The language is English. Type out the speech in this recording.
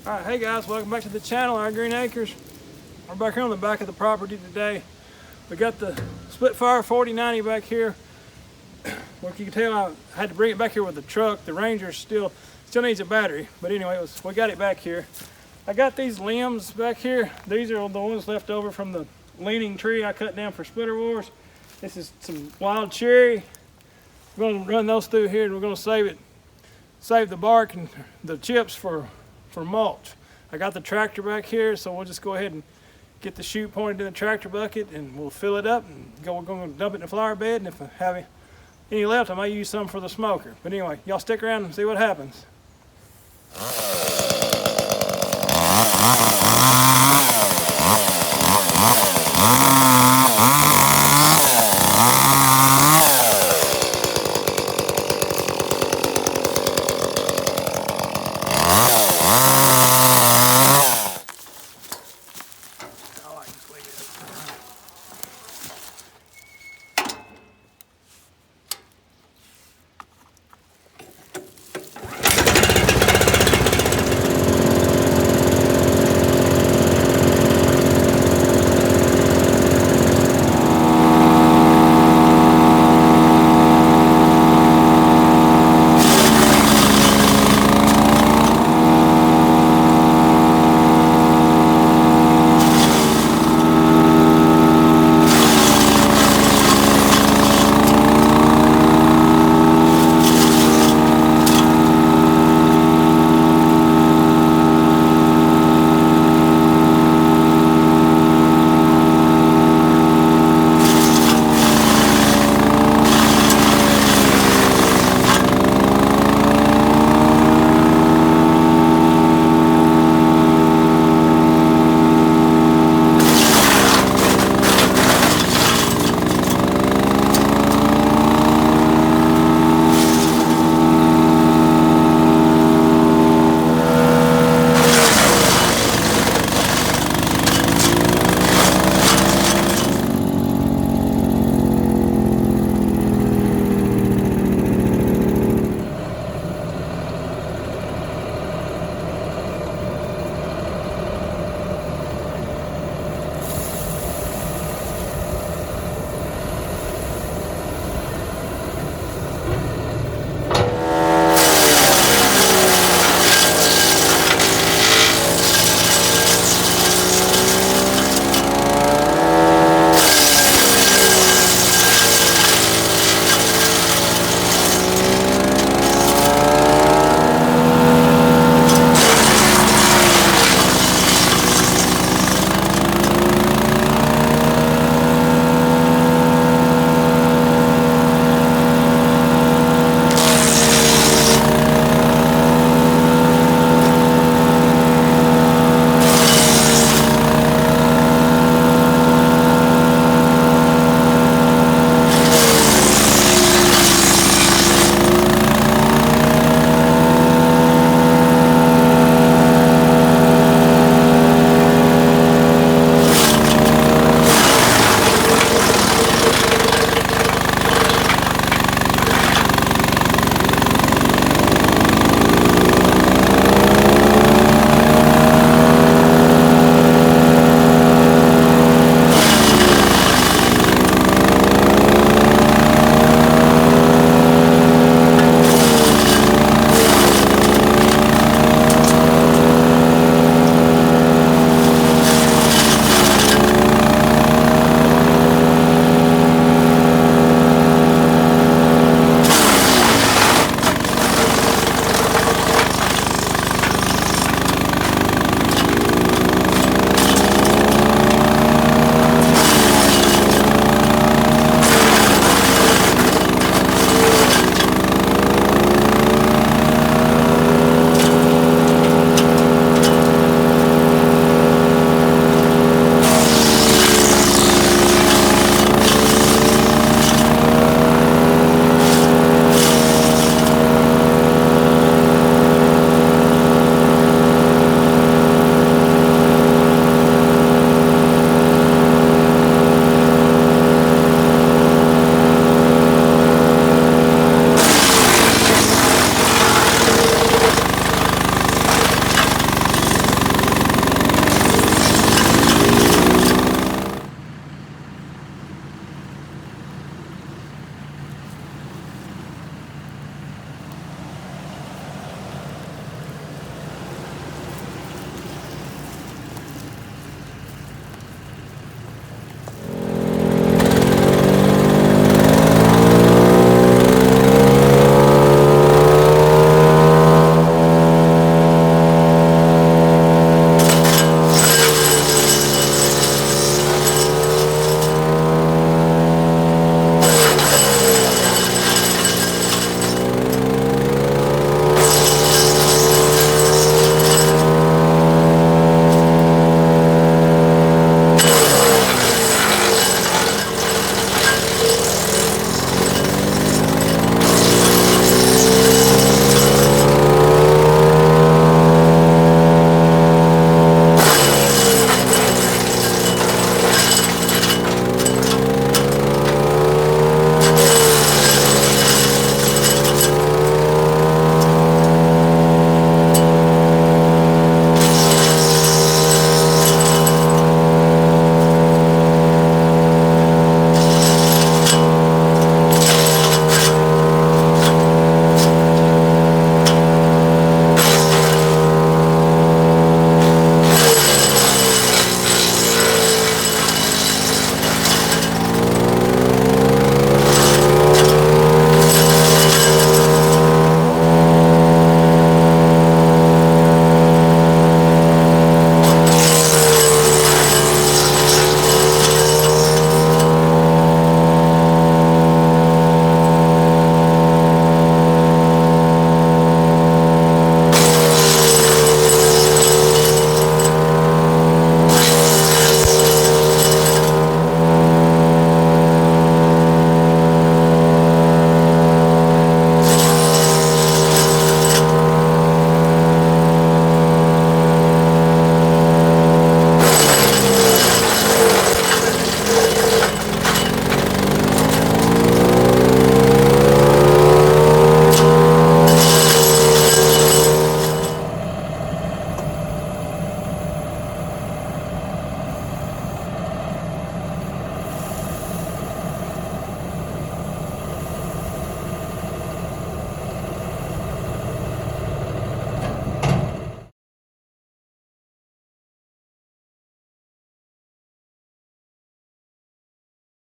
Alright, hey guys, welcome back to the channel, Our Green Acres. We're back here on the back of the property today. We got the Spitfire 4090 back here. Well, you can tell I had to bring it back here with the truck. The Ranger still needs a battery, but anyway, we got it back here. I got these limbs back here. These are the ones left over from the leaning tree I cut down for Splitter Wars. This is some wild cherry. We're going to run those through here and we're going to save the bark and the chips for mulch. I got the tractor back here, so we'll just go ahead and get the chute pointed in the tractor bucket and we'll fill it up and we're going to dump it in the flower bed, and if I have any left I might use some for the smoker. But anyway, y'all stick around and see what happens.